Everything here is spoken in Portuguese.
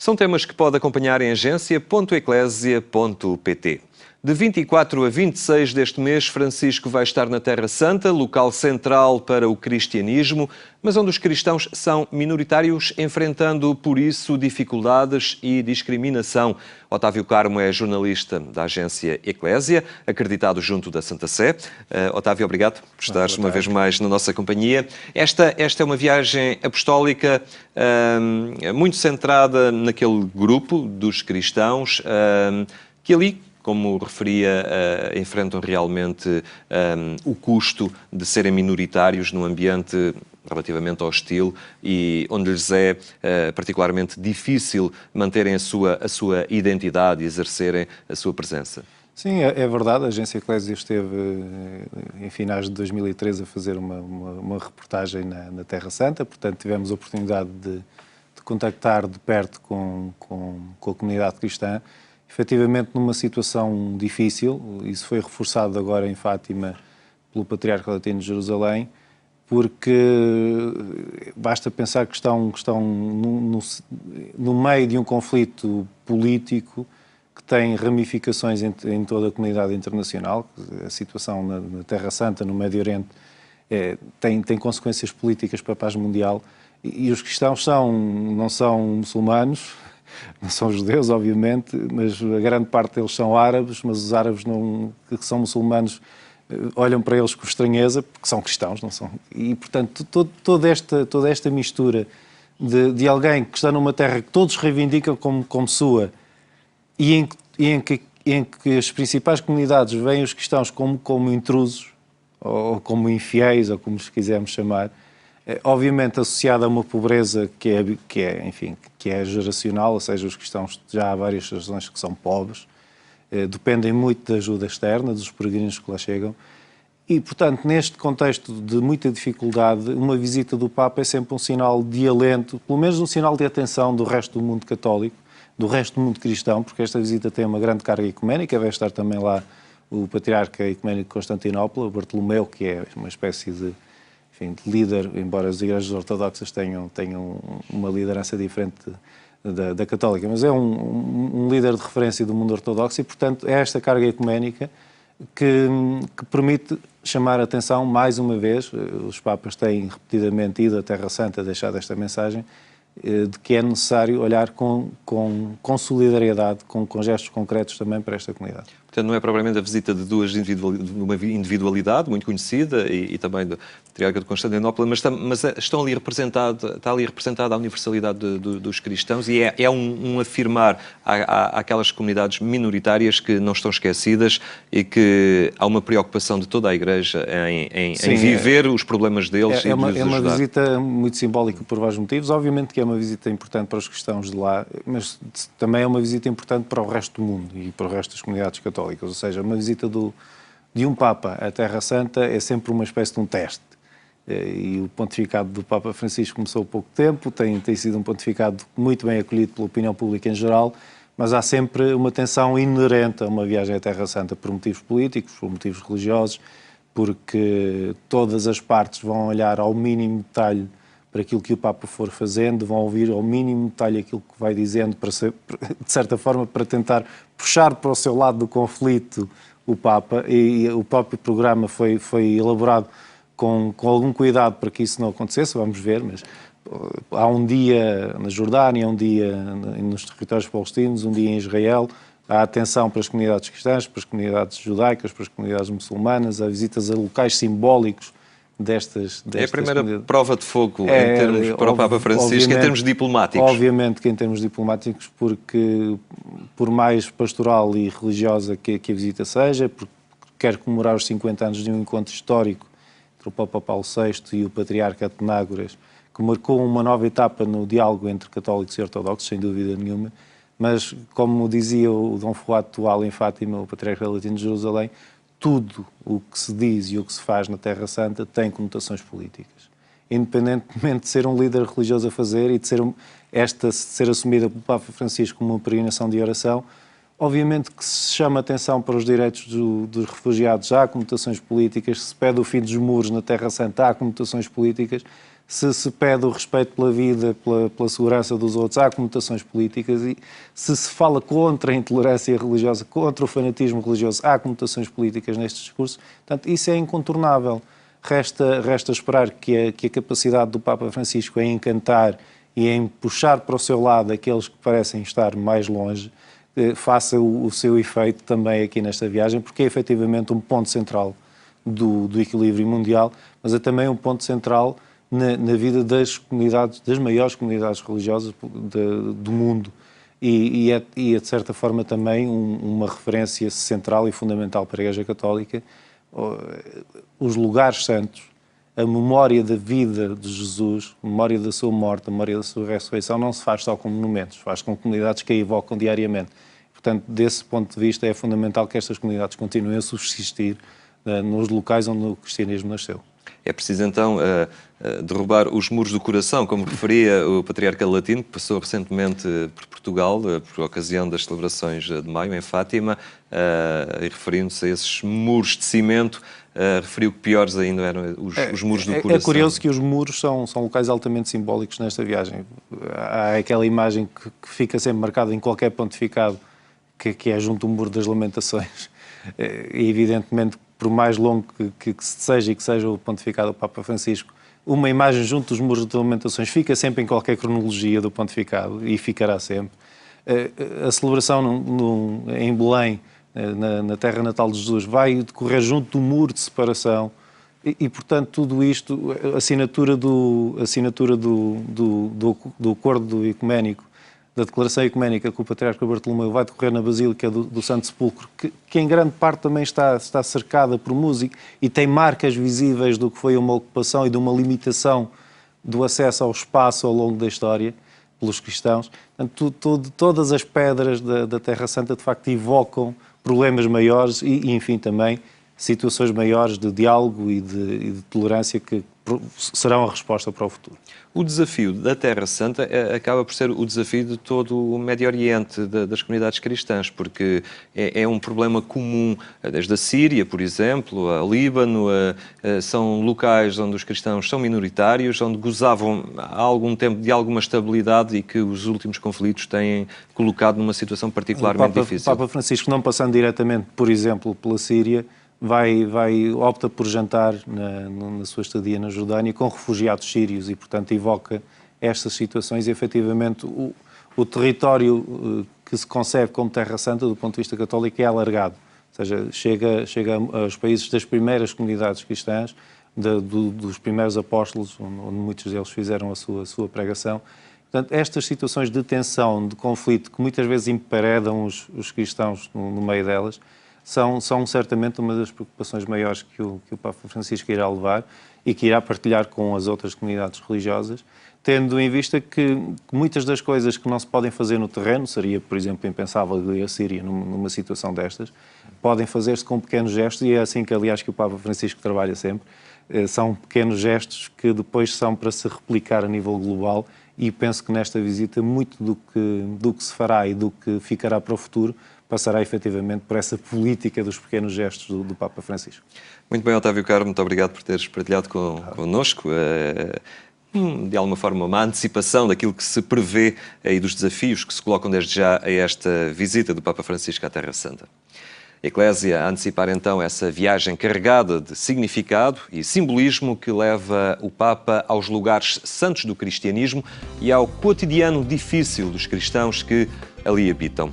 São temas que pode acompanhar em agência.eclésia.pt. De 24 a 26 deste mês, Francisco vai estar na Terra Santa, local central para o cristianismo, mas onde os cristãos são minoritários, enfrentando, por isso, dificuldades e discriminação. Otávio Carmo é jornalista da agência Eclésia, acreditado junto da Santa Sé. Otávio, obrigado por estares uma vez mais na nossa companhia. Esta é uma viagem apostólica muito centrada naquele grupo dos cristãos que ali, como referia, enfrentam realmente o custo de serem minoritários num ambiente relativamente hostil e onde lhes é particularmente difícil manterem a sua identidade e exercerem a sua presença. Sim, é verdade. A agência Eclésia esteve em finais de 2013 a fazer uma reportagem na Terra Santa, portanto tivemos a oportunidade de contactar de perto com a comunidade cristã. Efetivamente, numa situação difícil, isso foi reforçado agora em Fátima pelo Patriarca Latino de Jerusalém, porque basta pensar que estão no meio de um conflito político que tem ramificações em toda a comunidade internacional. A situação na Terra Santa, no Médio Oriente, tem consequências políticas para a paz mundial, e os cristãos não são muçulmanos, não são judeus, obviamente, mas a grande parte deles são árabes, mas os árabes que são muçulmanos olham para eles com estranheza, porque são cristãos, não são? E, portanto, toda esta mistura de alguém que está numa terra que todos reivindicam como sua e em que as principais comunidades veem os cristãos como intrusos, ou como infiéis, ou como os quisermos chamar, obviamente associada a uma pobreza que é geracional, ou seja, os cristãos já há várias gerações que são pobres, dependem muito da ajuda externa, dos peregrinos que lá chegam, e, portanto, neste contexto de muita dificuldade, uma visita do Papa é sempre um sinal de alento, pelo menos um sinal de atenção do resto do mundo católico, do resto do mundo cristão, porque esta visita tem uma grande carga ecuménica. Vai estar também lá o Patriarca Ecuménico de Constantinopla, o Bartolomeu, que é uma espécie de líder, embora as igrejas ortodoxas tenham uma liderança diferente da católica, mas é um líder de referência do mundo ortodoxo e, portanto, é esta carga ecuménica que permite chamar a atenção, mais uma vez. Os Papas têm repetidamente ido à Terra Santa, deixado esta mensagem, de que é necessário olhar com solidariedade, com gestos concretos também para esta comunidade. Portanto, não é propriamente a visita de uma individualidade muito conhecida e também do Patriarca de Constantinopla, mas está ali representada a universalidade dos cristãos e é um afirmar àquelas comunidades minoritárias que não estão esquecidas e que há uma preocupação de toda a Igreja em viver os problemas deles e de lhes ajudar. É uma visita muito simbólica por vários motivos. Obviamente que é uma visita importante para os cristãos de lá, mas também é uma visita importante para o resto do mundo e para o resto das comunidades católicas. Ou seja, uma visita de um Papa à Terra Santa é sempre uma espécie de um teste. E o pontificado do Papa Francisco começou há pouco tempo, tem sido um pontificado muito bem acolhido pela opinião pública em geral, mas há sempre uma tensão inerente a uma viagem à Terra Santa por motivos políticos, por motivos religiosos, porque todas as partes vão olhar ao mínimo detalhe para aquilo que o Papa for fazendo, vão ouvir ao mínimo detalhe aquilo que vai dizendo, de certa forma, para tentar puxar para o seu lado do conflito o Papa, e o próprio programa foi elaborado com algum cuidado para que isso não acontecesse. Vamos ver, mas há um dia na Jordânia, um dia nos territórios palestinos, um dia em Israel. Há atenção para as comunidades cristãs, para as comunidades judaicas, para as comunidades muçulmanas, há visitas a locais simbólicos destas é a primeira prova de fogo em termos para o Papa Francisco, em termos diplomáticos. Obviamente que em termos diplomáticos, porque por mais pastoral e religiosa que a visita seja, porque quer comemorar os 50 anos de um encontro histórico entre o Papa Paulo VI e o Patriarca Atenágoras, que marcou uma nova etapa no diálogo entre católicos e ortodoxos, sem dúvida nenhuma, mas, como dizia o Dom Fuad Tual em Fátima, o Patriarca Latino de Jerusalém, tudo o que se diz e o que se faz na Terra Santa tem conotações políticas. Independentemente de ser um líder religioso a fazer e de ser assumida pelo Papa Francisco como uma peregrinação de oração, obviamente que se chama atenção para os direitos dos refugiados, há conotações políticas. Se pede o fim dos muros na Terra Santa, há conotações políticas. se pede o respeito pela vida, pela segurança dos outros, há conotações políticas, e se fala contra a intolerância religiosa, contra o fanatismo religioso, há conotações políticas neste discurso. Portanto, isso é incontornável. Resta esperar que a capacidade do Papa Francisco em encantar e em puxar para o seu lado aqueles que parecem estar mais longe, faça o seu efeito também aqui nesta viagem, porque é efetivamente um ponto central do equilíbrio mundial, mas é também um ponto central na vida das comunidades, das maiores comunidades religiosas do mundo, e é de certa forma também uma referência central e fundamental para a Igreja Católica. Os lugares santos, a memória da vida de Jesus, a memória da sua morte, a memória da sua ressurreição, não se faz só com monumentos, faz com comunidades que a evocam diariamente. Portanto, desse ponto de vista, é fundamental que estas comunidades continuem a subsistir nos locais onde o cristianismo nasceu. É preciso, então, derrubar os muros do coração, como referia o Patriarca Latino, que passou recentemente por Portugal, por ocasião das celebrações de maio, em Fátima, e referindo-se a esses muros de cimento, referiu que piores ainda eram os muros do coração. É curioso que os muros são locais altamente simbólicos nesta viagem. Há aquela imagem que fica sempre marcada em qualquer pontificado, que é junto ao Muro das Lamentações. E, evidentemente, por mais longo que seja o pontificado do Papa Francisco, uma imagem junto dos Muros das Lamentações fica sempre em qualquer cronologia do pontificado, e ficará sempre. A celebração em Belém, na terra natal de Jesus, vai decorrer junto do muro de separação, e portanto, tudo isto, a assinatura do acordo ecuménico, da declaração ecuménica que o Patriarca Bartolomeu vai decorrer na Basílica do Santo Sepulcro, que em grande parte também está cercada por música e tem marcas visíveis do que foi uma ocupação e de uma limitação do acesso ao espaço ao longo da história pelos cristãos. Portanto, todas as pedras da Terra Santa, de facto, evocam problemas maiores e enfim, também situações maiores de diálogo e de tolerância que serão a resposta para o futuro. O desafio da Terra Santa acaba por ser o desafio de todo o Médio Oriente, das comunidades cristãs, porque é um problema comum, desde a Síria, por exemplo, a Líbano, são locais onde os cristãos são minoritários, onde gozavam há algum tempo de alguma estabilidade e que os últimos conflitos têm colocado numa situação particularmente difícil. O Papa Francisco, não passando diretamente, por exemplo, pela Síria, opta por jantar na sua estadia na Jordânia com refugiados sírios e, portanto, evoca estas situações e, efetivamente, o território que se concebe como Terra Santa, do ponto de vista católico, é alargado. Ou seja, chega aos países das primeiras comunidades cristãs, dos primeiros apóstolos, onde muitos deles fizeram a sua pregação. Portanto, estas situações de tensão, de conflito, que muitas vezes emparedam os cristãos no meio delas, são certamente uma das preocupações maiores que o Papa Francisco irá levar e que irá partilhar com as outras comunidades religiosas, tendo em vista que muitas das coisas que não se podem fazer no terreno, seria, por exemplo, impensável ir à Síria numa situação destas, podem fazer-se com pequenos gestos, e é assim que, aliás, que o Papa Francisco trabalha sempre. São pequenos gestos que depois são para se replicar a nível global, e penso que nesta visita muito do que se fará e do que ficará para o futuro passará efetivamente por essa política dos pequenos gestos do Papa Francisco. Muito bem, Otávio Caro, muito obrigado por teres partilhado connosco. De alguma forma, uma antecipação daquilo que se prevê e dos desafios que se colocam desde já a esta visita do Papa Francisco à Terra Santa. A Eclésia a antecipar então essa viagem carregada de significado e simbolismo que leva o Papa aos lugares santos do cristianismo e ao cotidiano difícil dos cristãos que ali habitam.